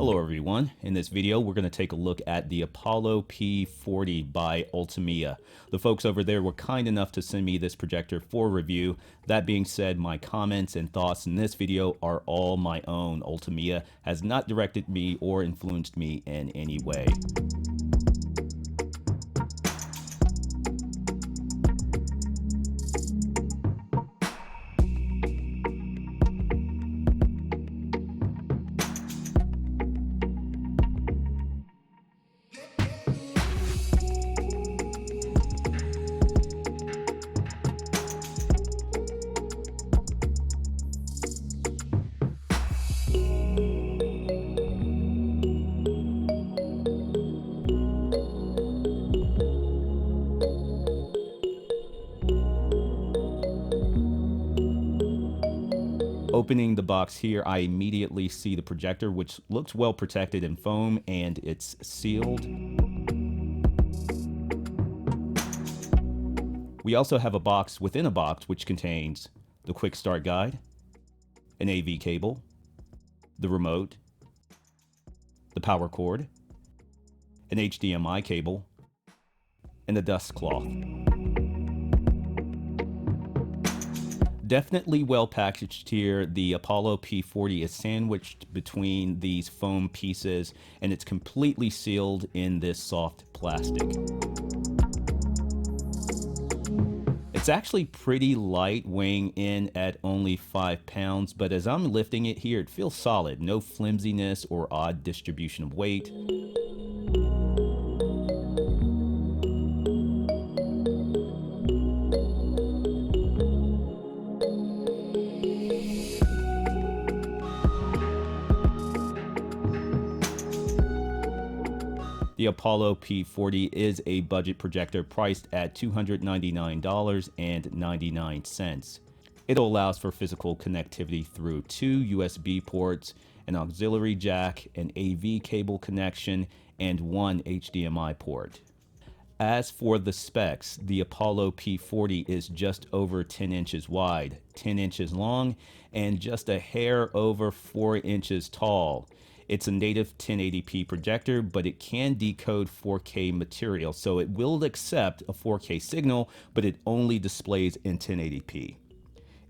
Hello everyone, in this video we're going to take a look at the Apollo P40 by Ultimea. The folks over there were kind enough to send me this projector for review. That being said, my comments and thoughts in this video are all my own. Ultimea has not directed me or influenced me in any way. Opening the box here, I immediately see the projector, which looks well protected in foam, and it's sealed. We also have a box within a box which contains the quick start guide, an AV cable, the remote, the power cord, an HDMI cable, and a dust cloth. Definitely well packaged here. The Apollo P40 is sandwiched between these foam pieces, and it's completely sealed in this soft plastic. It's actually pretty light, weighing in at only 5 pounds, but as I'm lifting it here, it feels solid. No flimsiness or odd distribution of weight. The Apollo P40 is a budget projector priced at $299.99. It allows for physical connectivity through 2 USB ports, an auxiliary jack, an AV cable connection, and 1 HDMI port. As for the specs, the Apollo P40 is just over 10 inches wide, 10 inches long, and just a hair over 4 inches tall. It's a native 1080p projector, but it can decode 4K material, so it will accept a 4K signal, but it only displays in 1080p.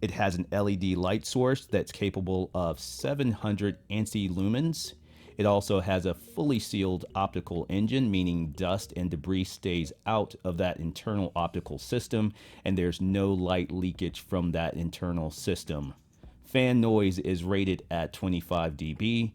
It has an LED light source that's capable of 700 ANSI lumens. It also has a fully sealed optical engine, meaning dust and debris stays out of that internal optical system, and there's no light leakage from that internal system. Fan noise is rated at 25 dB.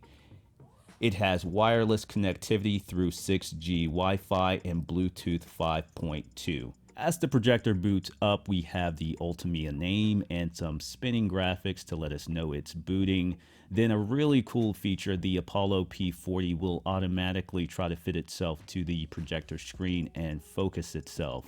It has wireless connectivity through 6G Wi-Fi and Bluetooth 5.2. As the projector boots up, we have the Ultimea name and some spinning graphics to let us know it's booting. Then a really cool feature, the Apollo P40 will automatically try to fit itself to the projector screen and focus itself.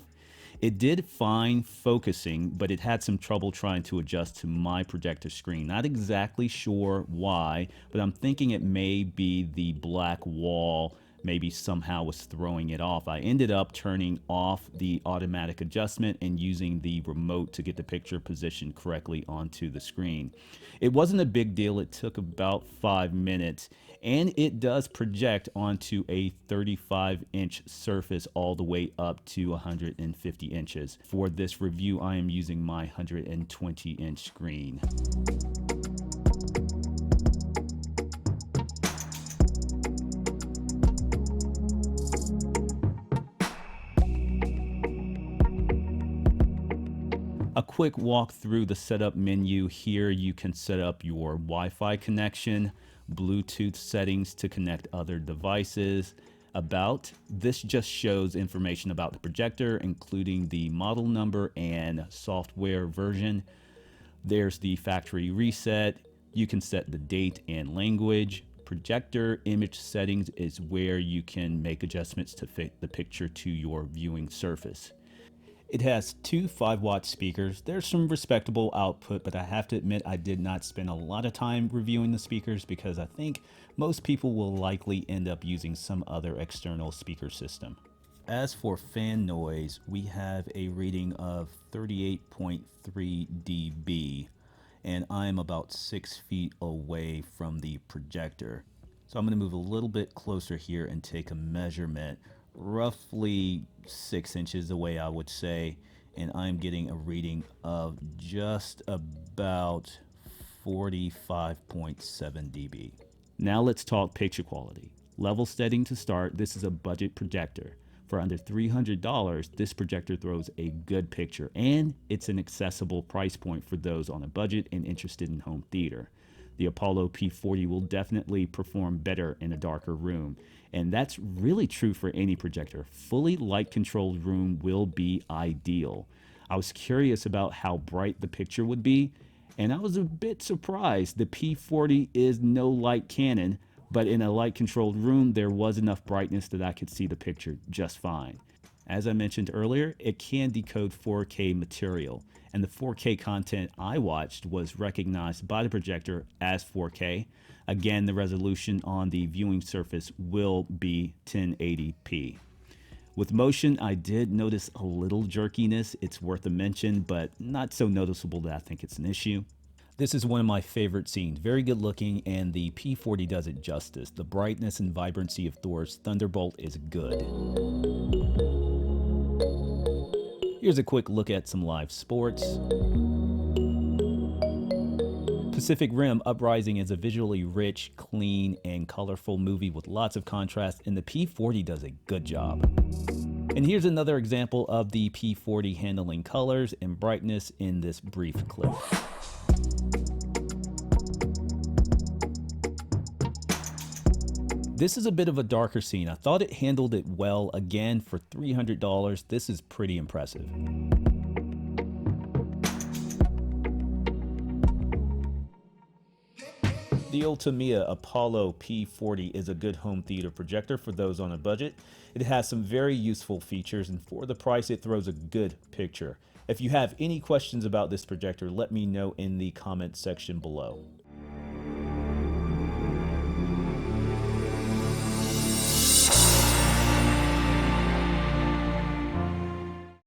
It did fine focusing, but it had some trouble trying to adjust to my projector screen. Not exactly sure why, but I'm thinking it may be the black wall maybe somehow was throwing it off. I ended up turning off the automatic adjustment and using the remote to get the picture positioned correctly onto the screen. It wasn't a big deal. It took about 5 minutes, and it does project onto a 35-inch surface all the way up to 150 inches. For this review, I am using my 120-inch screen. A quick walk through the setup menu. Here you can set up your Wi-Fi connection, Bluetooth settings to connect other devices. About this just shows information about the projector, including the model number and software version. There's the factory reset. You can set the date and language. Projector image settings is where you can make adjustments to fit the picture to your viewing surface. It has 2 5-watt speakers. There's some respectable output, but I have to admit I did not spend a lot of time reviewing the speakers because I think most people will likely end up using some other external speaker system. As for fan noise, we have a reading of 38.3 dB, and I'm about 6 feet away from the projector. So I'm going to move a little bit closer here and take a measurement, roughly 6 inches away, I would say, and I'm getting a reading of just about 45.7 dB. Now let's talk picture quality. Level setting to start, this is a budget projector. For under $300, this projector throws a good picture, and it's an accessible price point for those on a budget and interested in home theater. The Apollo P40 will definitely perform better in a darker room, and that's really true for any projector. Fully light controlled room will be ideal. I was curious about how bright the picture would be, and I was a bit surprised. The P40 is no light Canon, but in a light controlled room there was enough brightness that I could see the picture just fine. As I mentioned earlier, it can decode 4K material, and the 4K content I watched was recognized by the projector as 4K. Again, the resolution on the viewing surface will be 1080p. With motion, I did notice a little jerkiness. It's worth a mention, but not so noticeable that I think it's an issue. This is one of my favorite scenes. Very good looking, and the P40 does it justice. The brightness and vibrancy of Thor's Thunderbolt is good. Here's a quick look at some live sports. Pacific Rim Uprising is a visually rich, clean, and colorful movie with lots of contrast, and the P40 does a good job. And here's another example of the P40 handling colors and brightness in this brief clip. This is a bit of a darker scene. I thought it handled it well. Again, for $300, this is pretty impressive. The Ultimea Apollo P40 is a good home theater projector for those on a budget. It has some very useful features, and for the price, it throws a good picture. If you have any questions about this projector, let me know in the comments section below.